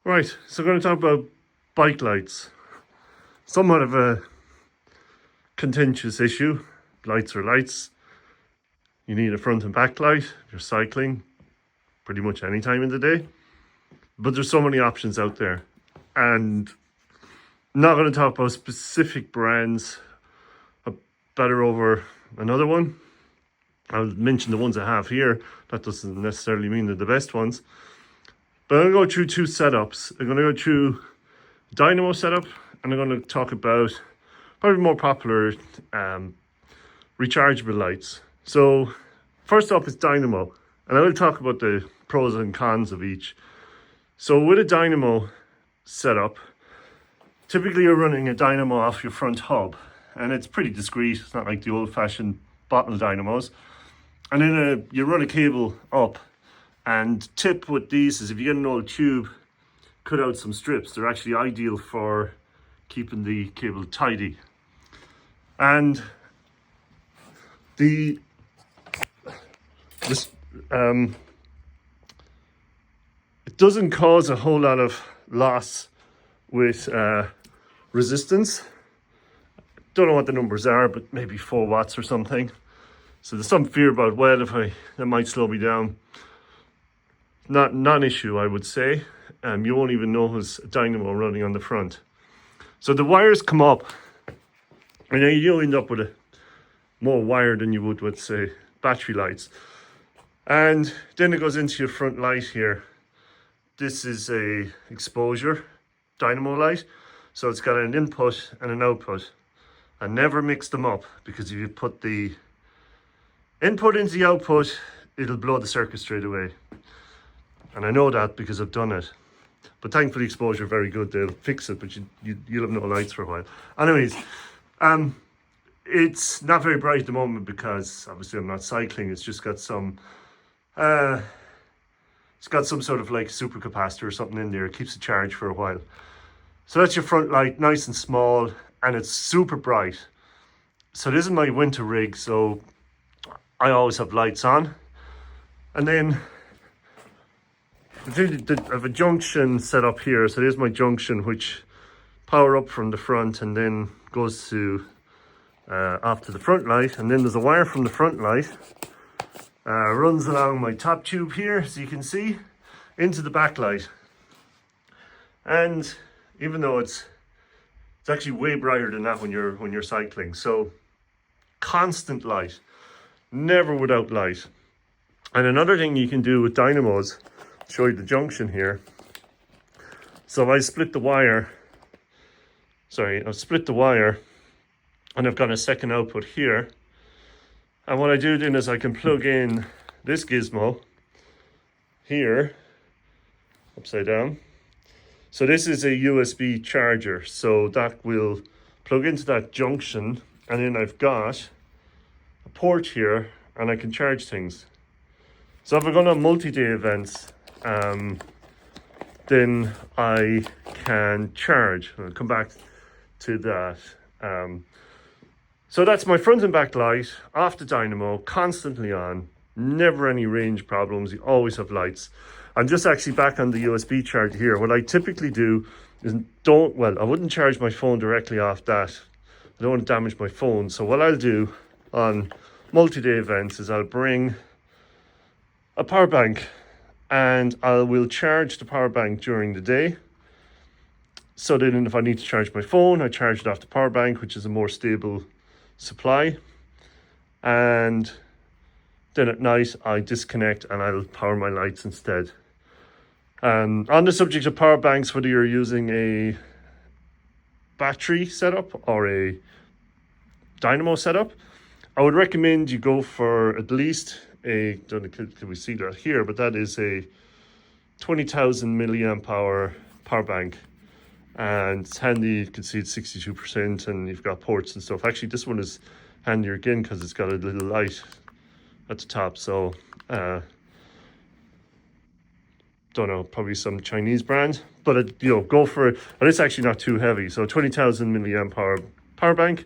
Right, so I'm going to talk about bike lights. Somewhat of a contentious issue. Lights are lights. You need a front and back light if you're cycling pretty much any time in the day. But there's so many options out there. And I'm not going to talk about specific brands better over another one. I'll mention the ones I have here. That doesn't necessarily mean they're the best ones. But I'm going to go through two setups. I'm going to go through Dynamo setup, and I'm going to talk about probably more popular rechargeable lights. So first up is Dynamo, and I will talk about the pros and cons of each. So with a Dynamo setup, typically you're running a Dynamo off your front hub, and it's pretty discreet. It's not like the old-fashioned bottle dynamos. And then you run a cable up, and tip with these is if you get an old tube, cut out some strips. They're actually ideal for keeping the cable tidy. And it doesn't cause a whole lot of loss with resistance. Don't know what the numbers are, but maybe 4 watts or something. So there's some fear about, well, that might slow me down. Not an issue, I would say. You won't even know there's a dynamo running on the front. So the wires come up, and then you'll end up with a more wire than you would with, say, battery lights. And then it goes into your front light here. This is a exposure dynamo light. So it's got an input and an output. I never mix them up, because if you put the input into the output, it'll blow the circuit straight away. And I know that because I've done it. But thankfully exposure very good. They'll fix it, but you'll have no lights for a while. Anyways, it's not very bright at the moment because obviously I'm not cycling. It's just got some sort of like super capacitor or something in there. It keeps it charged for a while. So that's your front light, nice and small, and it's super bright. So this is my winter rig, so I always have lights on. And then I have a junction set up here. So there's my junction, which power up from the front and then goes to off to the front light. And then there's a wire from the front light, runs along my top tube here, as you can see, into the back light. And even though it's actually way brighter than that when you're cycling. So constant light, never without light. And another thing you can do with dynamos, show you the junction here. So I split the wire, and I've got a second output here. And what I do then is I can plug in this gizmo here, upside down. So this is a USB charger, so that will plug into that junction, and then I've got a port here, and I can charge things. So if we're going to multi-day events, then I can charge. I'll come back to that. So that's my front and back light, off the dynamo, constantly on, never any range problems. You always have lights. I'm just actually back on the USB charger here. What I typically do is I wouldn't charge my phone directly off that. I don't want to damage my phone. So what I'll do on multi-day events is I'll bring a power bank, and I will charge the power bank during the day. So then if I need to charge my phone, I charge it off the power bank, which is a more stable supply. And then at night I disconnect and I'll power my lights instead. On the subject of power banks, whether you're using a battery setup or a dynamo setup, I would recommend you go for at least can we see that here, but that is a 20,000 milliamp hour power bank. And it's handy, you can see it's 62% and you've got ports and stuff. Actually, this one is handier again because it's got a little light at the top. So, don't know, probably some Chinese brand, but go for it. And it's actually not too heavy. So 20,000 milliamp hour power bank,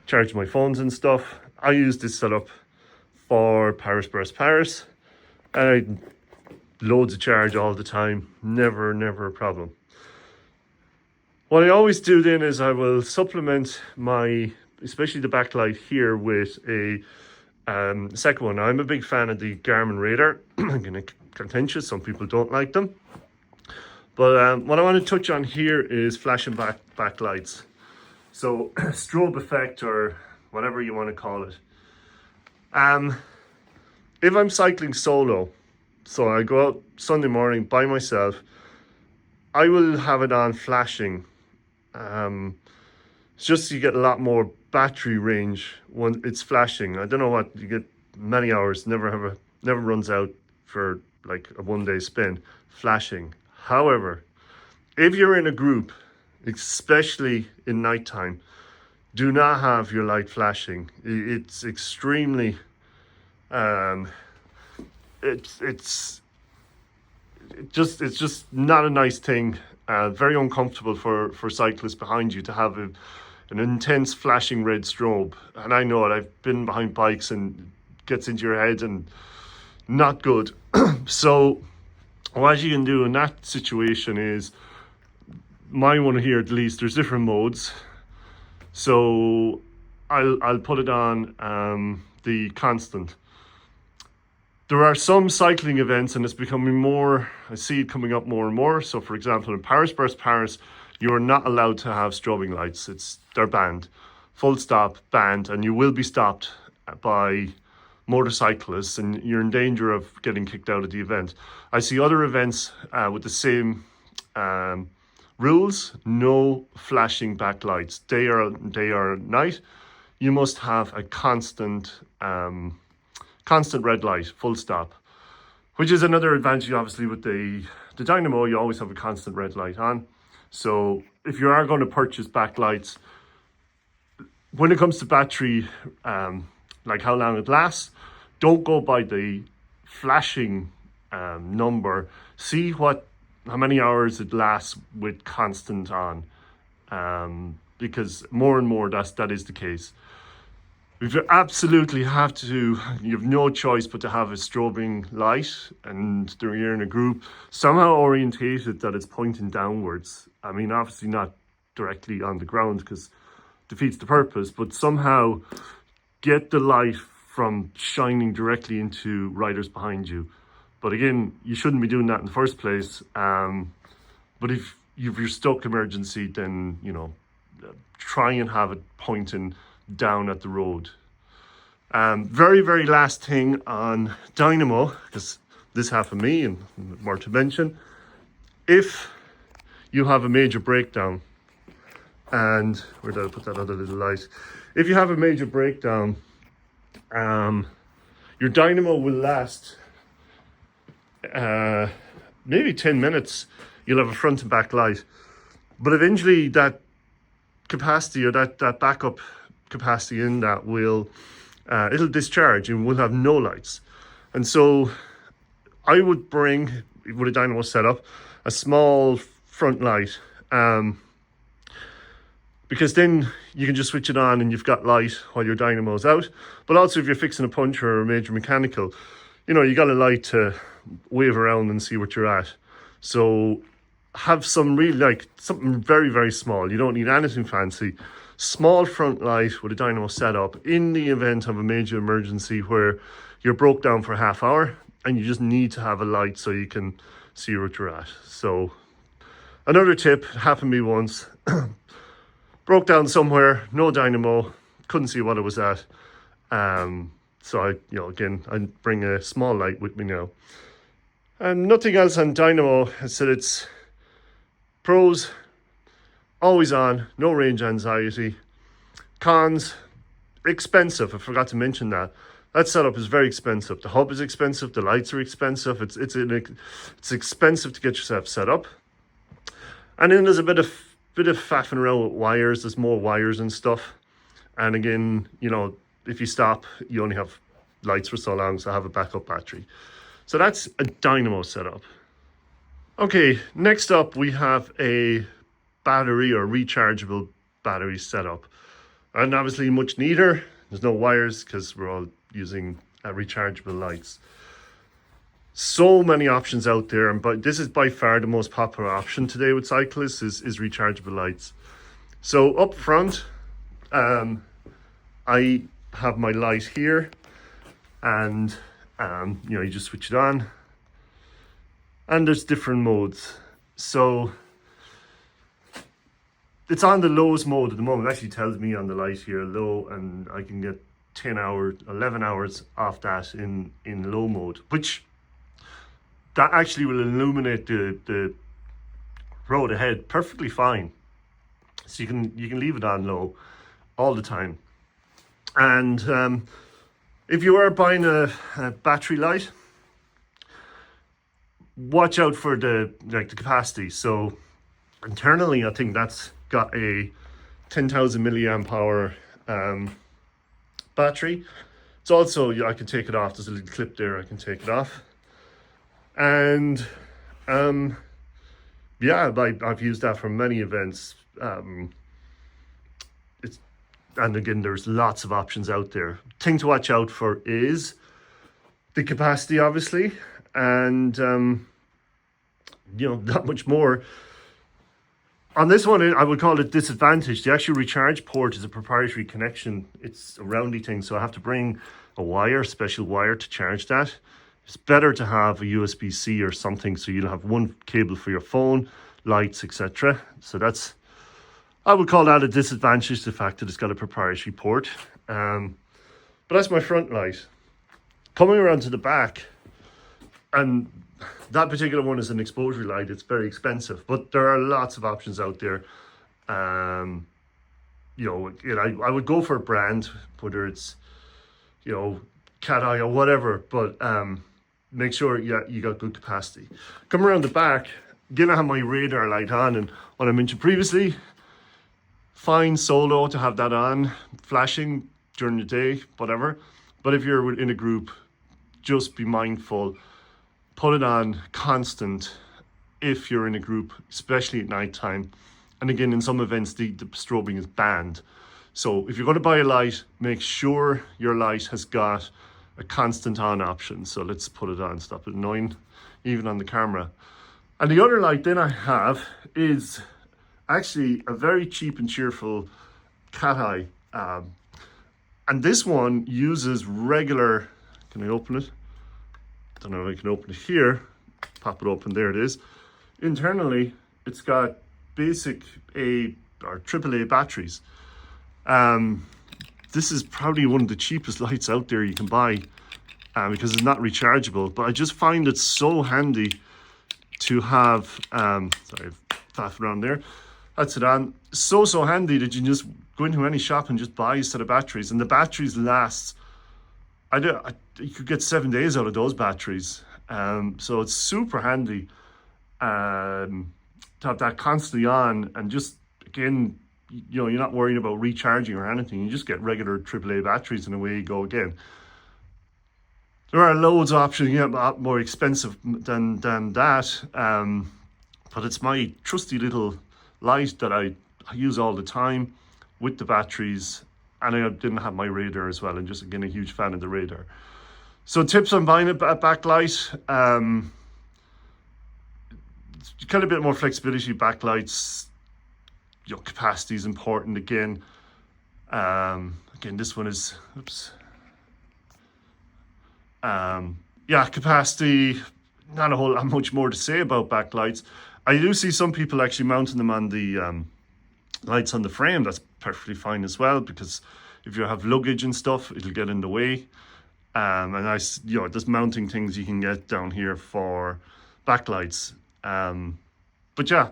charge my phones and stuff. I use this setup for Paris. And loads of charge all the time, never a problem. What I always do then is I will supplement my, especially the backlight here, with a second one. Now, I'm a big fan of the Garmin Radar. I'm going to contentious, some people don't like them. But what I want to touch on here is flashing backlights. So strobe effect, or whatever you want to call it. If I'm cycling solo, so I go out Sunday morning by myself, I will have it on flashing. It's just you get a lot more battery range when it's flashing. I don't know what, you get many hours, never runs out for like a 1-day spin flashing. However, if you're in a group, especially in nighttime, do not have your light flashing. It's extremely it's just not a nice thing. Very uncomfortable for cyclists behind you to have an intense flashing red strobe. And I know it, I've been behind bikes and it gets into your head and not good. So what you can do in that situation is, my one here at least, there's different modes. So I'll put it on the constant. There are some cycling events, and it's becoming more, I see it coming up more and more. So for example, in Paris versus Paris, you are not allowed to have strobing lights. They're banned, full stop, banned, and you will be stopped by motorcyclists, and you're in danger of getting kicked out of the event. I see other events with the same rules, no flashing backlights. Day or night, you must have a constant red light, full stop, which is another advantage. Obviously with the Dynamo, you always have a constant red light on. So if you are going to purchase backlights, when it comes to battery, like how long it lasts, don't go by the flashing number. See how many hours it lasts with constant on, because more and more that is the case. If you absolutely have to, you have no choice but to have a strobing light, and you're in a group, somehow orientated that it's pointing downwards. I mean, obviously not directly on the ground because defeats the purpose, but somehow get the light from shining directly into riders behind you. But again, you shouldn't be doing that in the first place. But if you're stuck emergency, then, try and have it pointing down at the road. Very last thing on Dynamo, because this happened to me and more to mention, if you have a major breakdown, and where did I put that other little light? If you have a major breakdown, your Dynamo will last maybe 10 minutes. You'll have a front and back light, but eventually that capacity, or that backup capacity in that will it'll discharge and we'll have no lights. And so I would bring, with a Dynamo setup, a small front light, because then you can just switch it on and you've got light while your Dynamo's out. But also if you're fixing a puncture or a major mechanical, you got a light to wave around and see what you're at. So have some something very small. You don't need anything fancy. Small front light with a Dynamo setup in the event of a major emergency where you're broke down for a half hour and you just need to have a light so you can see what you're at. So another tip, happened to me once. Broke down somewhere, no Dynamo, couldn't see what it was at. So I bring a small light with me now. And nothing else on Dynamo. I said it's pros, always on, no range anxiety. Cons, expensive. I forgot to mention that. That setup is very expensive. The hub is expensive. The lights are expensive. It's expensive to get yourself set up. And then there's a bit of faffing around with wires. There's more wires and stuff. And again, if you stop, you only have lights for so long, so have a backup battery. So that's a Dynamo setup. Okay, next up we have a battery or rechargeable battery setup. And obviously much neater. There's no wires because we're all using rechargeable lights. So many options out there, but this is by far the most popular option today with cyclists is rechargeable lights. So up front, I have my light here, and you just switch it on, and there's different modes. So it's on the lowest mode at the moment. It actually tells me on the light here low, and I can get 10 hours, 11 hours off that in low mode, which that actually will illuminate the road ahead perfectly fine. So you can leave it on low all the time. And if you are buying a battery light, watch out for the capacity. So internally, I think that's got a 10,000 milliamp hour battery. It's also, I can take it off. There's a little clip there. I can take it off. And yeah, I've used that for many events. And again, there's lots of options out there. Thing to watch out for is the capacity, obviously, and not much more. On this one, I would call it disadvantage. The actual recharge port is a proprietary connection. It's a roundy thing, so I have to bring a special wire to charge that. It's better to have a USB-C or something, so you'll have one cable for your phone, lights, etc. So I would call that a disadvantage, the fact that it's got a proprietary port. But that's my front light. Coming around to the back, and that particular one is an exposure light. It's very expensive, but there are lots of options out there. I would go for a brand, whether it's, Cat Eye or whatever, but make sure you got good capacity. Come around the back, again, I have my radar light on, and what I mentioned previously, fine solo to have that on, flashing during the day, whatever. But if you're in a group, just be mindful, put it on constant if you're in a group, especially at nighttime. And again, in some events, the strobing is banned. So if you're going to buy a light, make sure your light has got a constant on option. So let's put it on, stop it annoying, even on the camera. And the other light then I have is actually a very cheap and cheerful Cat Eye. And this one uses regular, can I open it? Don't know if I can open it here. Pop it open, there it is. Internally, it's got basic A or AAA batteries. This is probably one of the cheapest lights out there you can buy because it's not rechargeable. But I just find it so handy to have, sorry, faff around there. That's it on. So handy that you can just go into any shop and just buy a set of batteries. And the batteries last, you could get 7 days out of those batteries. So it's super handy to have that constantly on, and just, again, you're not worrying about recharging or anything. You just get regular AAA batteries and away you go again. There are loads of options, a lot more expensive than that. But it's my trusty little light that I use all the time with the batteries. And I didn't have my radar as well, and just, again, a huge fan of the radar. So tips on buying a backlight. Kind of a bit more flexibility, backlights. Capacity is important again. Again, this one is, capacity, not a whole lot much more to say about backlights. I do see some people actually mounting them on the lights on the frame. That's perfectly fine as well, because if you have luggage and stuff, it'll get in the way. And there's mounting things you can get down here for backlights. But yeah,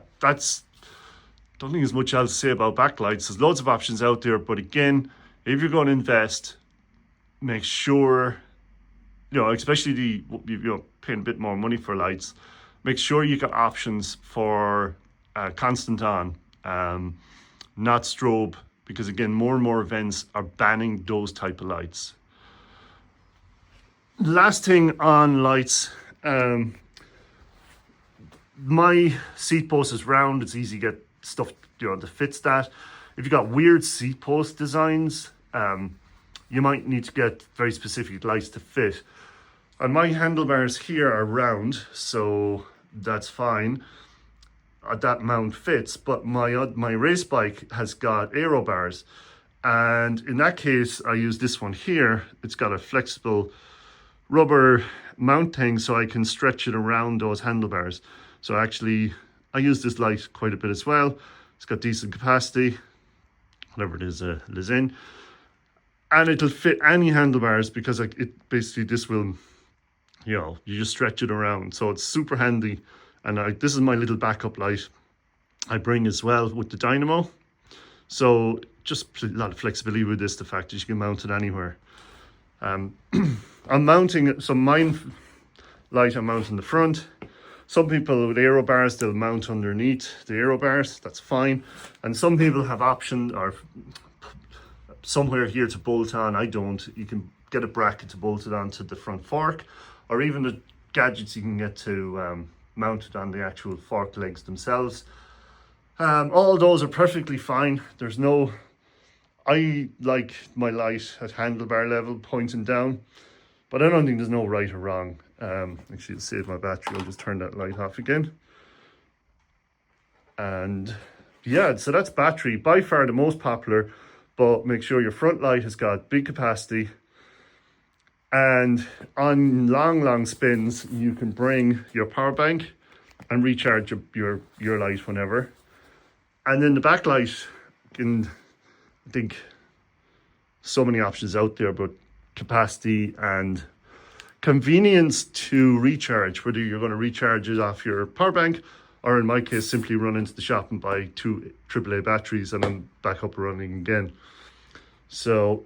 don't think there's much else to say about backlights. There's loads of options out there, but again, if you're going to invest, make sure, especially you're paying a bit more money for lights, make sure you got options for constant on, not strobe, because again, more and more events are banning those type of lights. Last thing on lights, my seat post is round. It's easy to get stuff that fits that. If you've got weird seat post designs, you might need to get very specific lights to fit. And my handlebars here are round, so that's fine. That mount fits, but my race bike has got aero bars, and in that case I use this one here. It's got a flexible rubber mount thing, so I can stretch it around those handlebars. So actually I use this light quite a bit as well. It's got decent capacity, whatever it is in, and it'll fit any handlebars because it basically, this will, you know, you just stretch it around, so it's super handy. And this is my little backup light I bring as well with the Dynamo. So just a lot of flexibility with this, the fact that you can mount it anywhere. I'm mounting, so mine light I mount in the front. Some people with aero bars, they'll mount underneath the aero bars, that's fine. And some people have option or somewhere here to bolt on. I don't. You can get a bracket to bolt it onto the front fork, or even the gadgets you can get to mounted on the actual fork legs themselves. All those are perfectly fine. There's no, I like my light at handlebar level pointing down, but I don't think there's no right or wrong. Actually, to save my battery, I'll just turn that light off again. And yeah, so that's battery, by far the most popular, but make sure your front light has got big capacity. And on long spins, you can bring your power bank and recharge your light whenever. And then the backlight, I think so many options out there, but capacity and convenience to recharge, whether you're going to recharge it off your power bank, or in my case, simply run into the shop and buy 2 AAA batteries and I'm back up and running again. So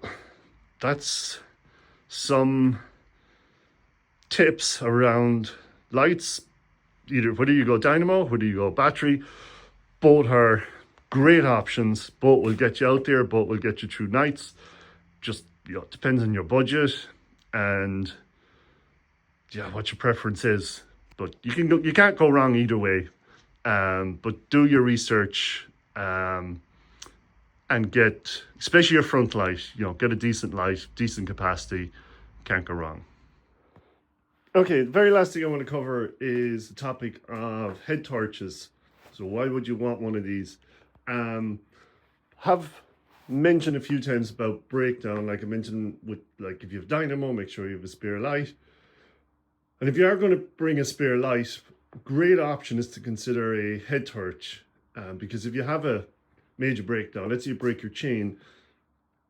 that's some tips around lights. Either whether you go Dynamo, whether you go battery, both are great options. Both will get you out there, both will get you through nights. Just, you know, it depends on your budget and yeah, what your preference is. But you can't go wrong either way. But do your research and get, especially your front light, you know, get a decent light, decent capacity. Can't go wrong. Okay, the very last thing I want to cover is the topic of head torches. So why would you want one of these? Have mentioned a few times about breakdown, like I mentioned with, like, if you have Dynamo, make sure you have a spare light. And if you are going to bring a spare light, great option is to consider a head torch, because if you have a major breakdown, let's say you break your chain,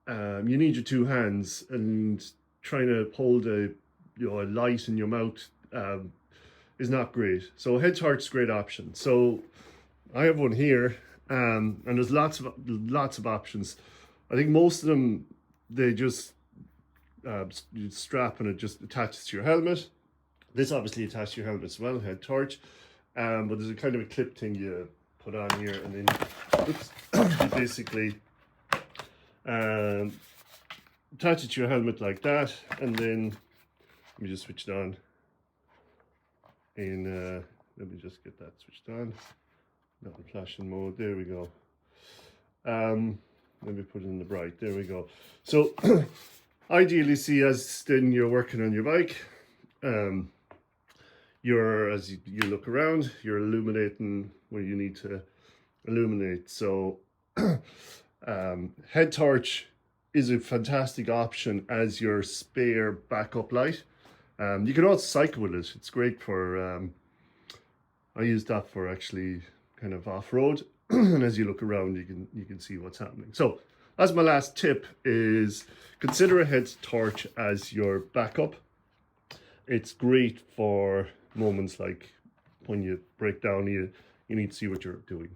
you need your 2 hands, and trying to hold a light in your mouth is not great. So a head torch is a great option. So I have one here, and there's lots of options. I think most of them, they just you strap and it just attaches to your helmet. This obviously attaches to your helmet as well, head torch. But there's a kind of a clip thing you put on here, and then you basically attach it to your helmet like that, and then let me just switch it on. And let me just get that switched on. Not in flashing mode. There we go. Let me put it in the bright. There we go. So ideally, see, as then you're working on your bike, as you look around, you're illuminating where you need to illuminate. So head torch is a fantastic option as your spare backup light. You can also cycle with it. It's great for I use that for actually kind of off-road. And as you look around, you can see what's happening. So that's my last tip, is consider a head torch as your backup. It's great for moments like when you break down, you need to see what you're doing.